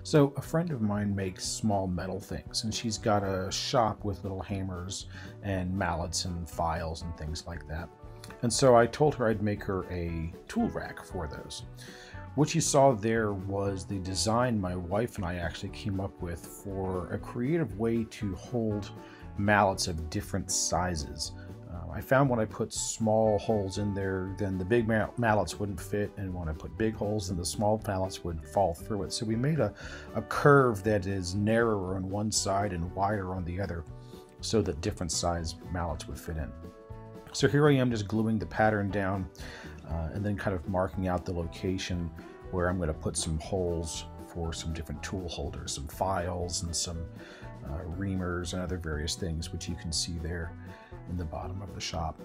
So a friend of mine makes small metal things, and she's got a shop with little hammers and mallets and files and things like that. And so I told her I'd make her a tool rack for those. What you saw there was the design my wife and I actually came up with for a creative way to hold mallets of different sizes. I found when I put small holes in there, then the big mallets wouldn't fit, and when I put big holes, then the small mallets would fall through it. So we made a curve that is narrower on one side and wider on the other, so that different size mallets would fit in. So here I am just gluing the pattern down and then kind of marking out the location where I'm going to put some holes for some different tool holders, some files and some reamers and other various things, which you can see there in the bottom of the shop.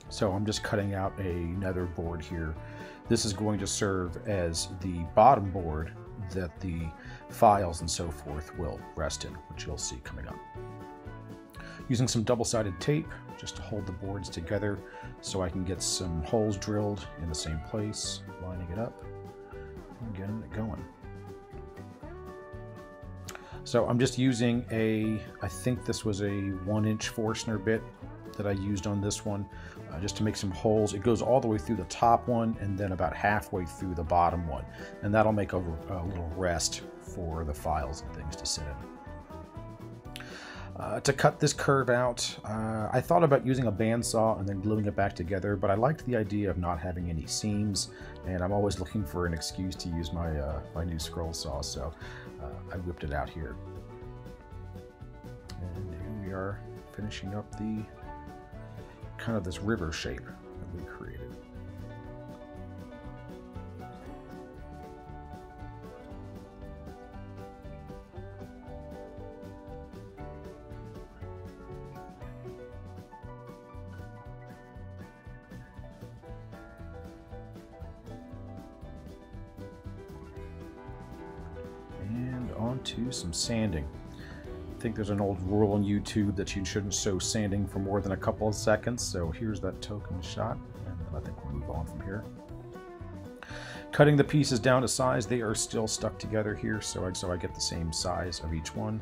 So I'm just cutting out another board here. This is going to serve as the bottom board that the files and so forth will rest in, which you'll see coming up. Using some double-sided tape just to hold the boards together so I can get some holes drilled in the same place, lining it up and getting it going. So I'm just using I think this was a 1-inch Forstner bit that I used on this one, just to make some holes. It goes all the way through the top one and then about halfway through the bottom one. And that'll make a little rest for the files and things to sit in. To cut this curve out, I thought about using a bandsaw and then gluing it back together, but I liked the idea of not having any seams, and I'm always looking for an excuse to use my, my new scroll saw, so I whipped it out here. And here we are finishing up the kind of this river shape that we created. Onto some sanding. I think there's an old rule on YouTube that you shouldn't show sanding for more than a couple of seconds, so here's that token shot, and then I think we'll move on from here. Cutting the pieces down to size, they are still stuck together here, so I get the same size of each one.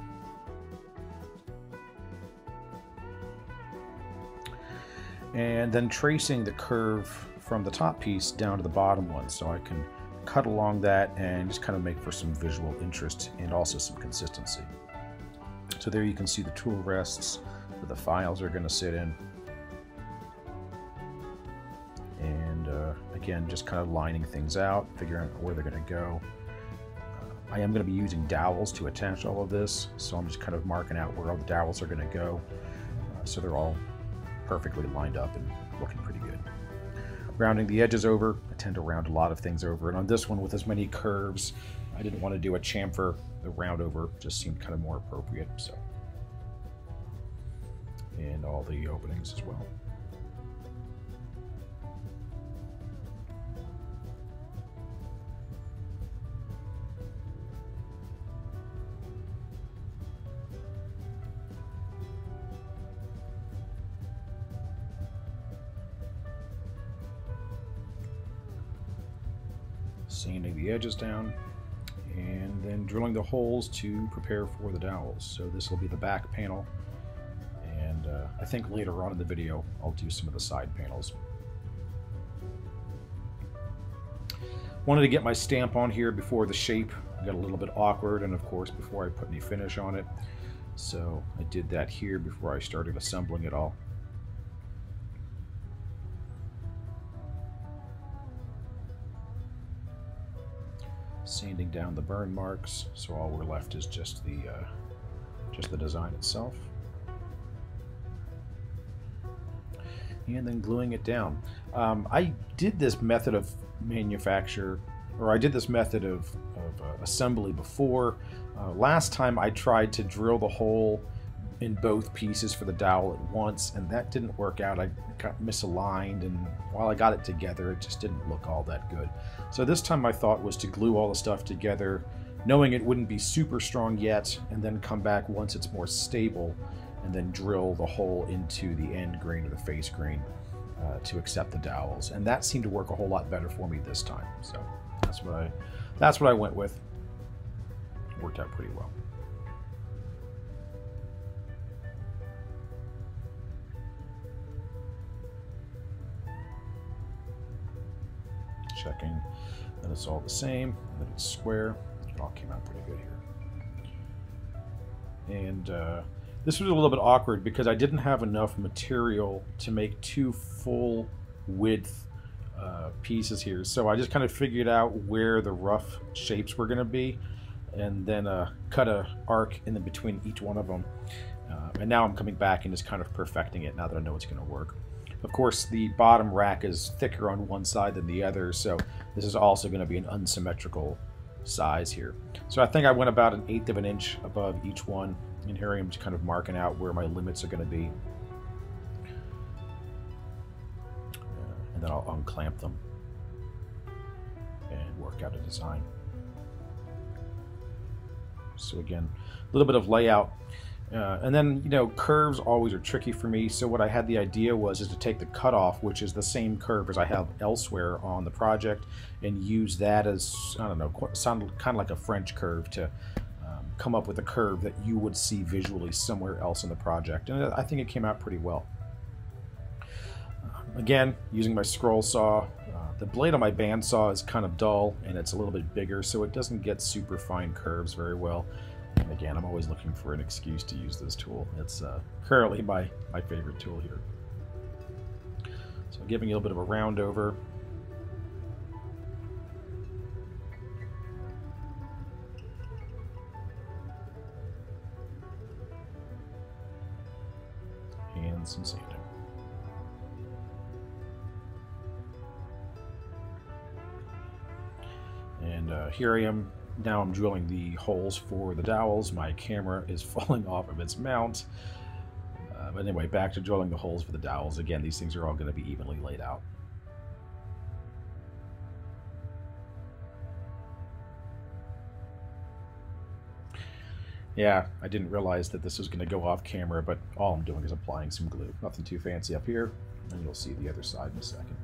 And then tracing the curve from the top piece down to the bottom one, so I can cut along that and just kind of make for some visual interest and also some consistency. So there you can see the tool rests that the files are going to sit in. And again, just kind of lining things out, figuring out where they're going to go. I am going to be using dowels to attach all of this, so I'm just kind of marking out where all the dowels are going to go, so they're all perfectly lined up and looking pretty good. Rounding the edges over, I tend to round a lot of things over, and on this one with as many curves, I didn't want to do a chamfer. The round over just seemed kind of more appropriate, so. And all the openings as well. Sanding the edges down, and then drilling the holes to prepare for the dowels. So this will be the back panel, and I think later on in the video I'll do some of the side panels. Wanted to get my stamp on here before the shape got a little bit awkward, and of course before I put any finish on it. So I did that here before I started assembling it all. Sanding down the burn marks, so all we're left is just the design itself, and then gluing it down. I did this method of manufacture, or I did this method of assembly before. Last time I tried to drill the hole in both pieces for the dowel at once, and that didn't work out. I got misaligned, and while I got it together, it just didn't look all that good. So this time my thought was to glue all the stuff together, knowing it wouldn't be super strong yet, and then come back once it's more stable, and then drill the hole into the end grain or the face grain to accept the dowels. And that seemed to work a whole lot better for me this time. So That's what I went with. Worked out pretty well. Checking that it's all the same, that it's square. It all came out pretty good here. And this was a little bit awkward because I didn't have enough material to make 2 full width pieces here. So I just kind of figured out where the rough shapes were going to be, and then cut an arc in between each one of them. And now I'm coming back and just kind of perfecting it now that I know it's going to work. Of course, the bottom rack is thicker on one side than the other, so this is also going to be an unsymmetrical size here. So I think I went about 1/8 of an inch above each one, and here I am just kind of marking out where my limits are going to be. And then I'll unclamp them and work out a design. So again, a little bit of layout. And then, you know, curves always are tricky for me, so what I had the idea was to take the cutoff, which is the same curve as I have elsewhere on the project, and use that as, I don't know, sound kind of like a French curve to come up with a curve that you would see visually somewhere else in the project. And I think it came out pretty well. Again, using my scroll saw. The blade on my bandsaw is kind of dull, and it's a little bit bigger, so it doesn't get super fine curves very well. And again, I'm always looking for an excuse to use this tool. It's currently my favorite tool here. So giving you a little bit of a round over. And some sanding. And here I am. Now I'm drilling the holes for the dowels. My camera is falling off of its mount. But anyway, back to drilling the holes for the dowels. Again, these things are all going to be evenly laid out. Yeah, I didn't realize that this was going to go off camera, but all I'm doing is applying some glue. Nothing too fancy up here, and you'll see the other side in a second.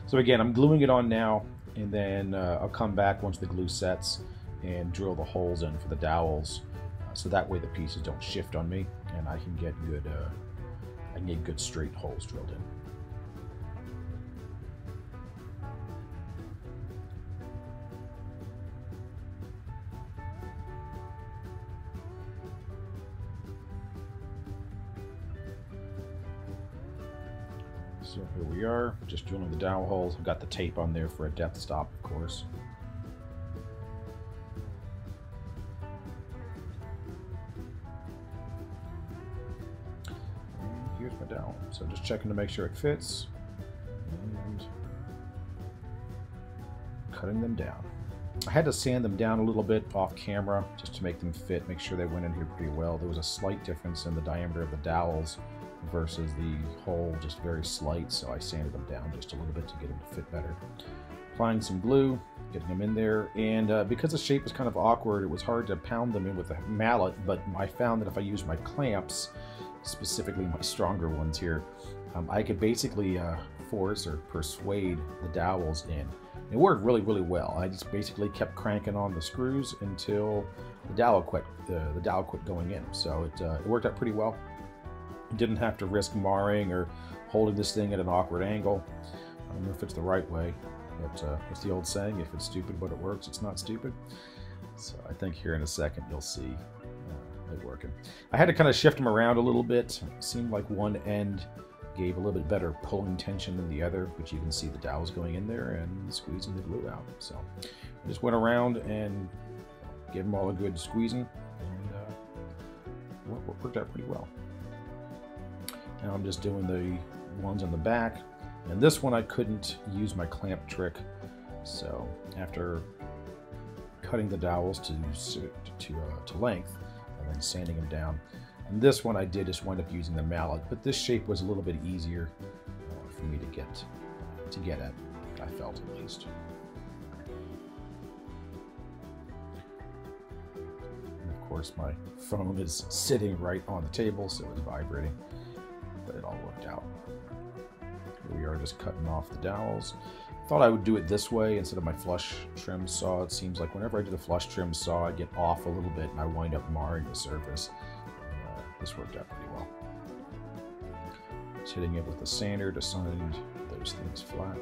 So again, I'm gluing it on now, and then I'll come back once the glue sets and drill the holes in for the dowels, so that way the pieces don't shift on me, and I can get good straight holes drilled in. So here we are, just drilling the dowel holes. I've got the tape on there for a depth stop, of course. And here's my dowel. So just checking to make sure it fits and cutting them down. I had to sand them down a little bit off camera just to make them fit, make sure they went in here pretty well. There was a slight difference in the diameter of the dowels versus the hole, just very slight, so I sanded them down just a little bit to get them to fit better. Applying some glue, getting them in there, and because the shape was kind of awkward, it was hard to pound them in with a mallet, but I found that if I used my clamps, specifically my stronger ones here, I could basically force or persuade the dowels in. It worked really, really well. I just basically kept cranking on the screws until the dowel quit going in, so it worked out pretty well. Didn't have to risk marring or holding this thing at an awkward angle. I don't know if it's the right way, but it's the old saying, if it's stupid but it works, it's not stupid. So I think here in a second you'll see it working. I had to kind of shift them around a little bit. It seemed like one end gave a little bit better pulling tension than the other, but you can see the dowels going in there and squeezing the glue out. So I just went around and gave them all a good squeezing, and worked out pretty well. Now I'm just doing the ones on the back, and this one I couldn't use my clamp trick, so after cutting the dowels to length and then sanding them down, and this one I did just wind up using the mallet, but this shape was a little bit easier for me to get at, I felt at least. And of course my phone is sitting right on the table, so it's vibrating. But it all worked out. Here we are, just cutting off the dowels. Thought I would do it this way instead of my flush trim saw. It seems like whenever I do the flush trim saw, I get off a little bit and I wind up marring the surface. This worked out pretty well. Just hitting it with the sander to sand those things flat.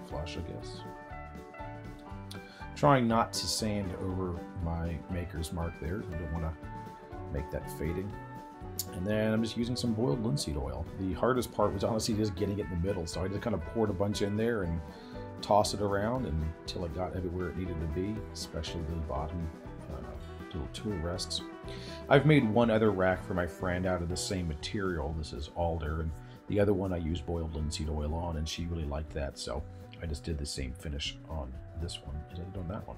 Flush, I guess. Trying not to sand over my maker's mark there. I don't want to make that fading. And then I'm just using some boiled linseed oil. The hardest part was honestly just getting it in the middle. So I just kind of poured a bunch in there and tossed it around until it got everywhere it needed to be, especially the bottom little tool rests. I've made one other rack for my friend out of the same material. This is Alder, and the other one I used boiled linseed oil on, and she really liked that. So I just did the same finish on this one as I did on that one.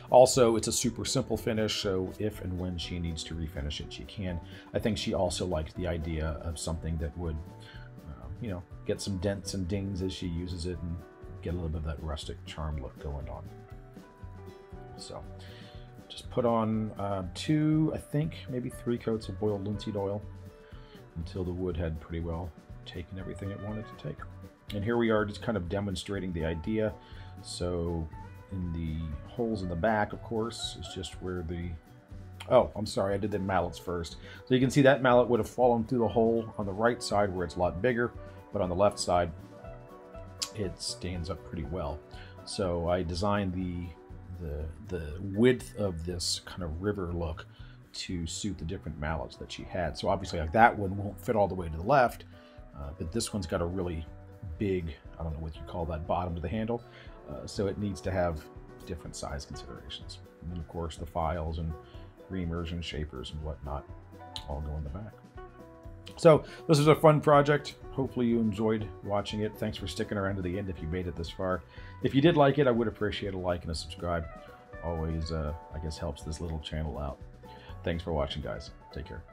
Also, it's a super simple finish, so if and when she needs to refinish it, she can. I think she also liked the idea of something that would, you know, get some dents and dings as she uses it and get a little bit of that rustic charm look going on. So, just put on 2, I think, maybe 3 coats of boiled linseed oil until the wood had pretty well taken everything it wanted to take. And here we are just kind of demonstrating the idea. So, in the holes in the back, of course, is just where the... Oh, I'm sorry, I did the mallets first. So you can see that mallet would have fallen through the hole on the right side where it's a lot bigger, but on the left side, it stands up pretty well. So I designed the width of this kind of river look to suit the different mallets that she had. So obviously, like, that one won't fit all the way to the left, but this one's got a really big, I don't know what you call that, bottom to the handle. So it needs to have different size considerations. And then, of course, the files and reamers and shapers and whatnot all go in the back. So this is a fun project. Hopefully you enjoyed watching it. Thanks for sticking around to the end if you made it this far. If you did like it, I would appreciate a like and a subscribe. Always, I guess, helps this little channel out. Thanks for watching, guys. Take care.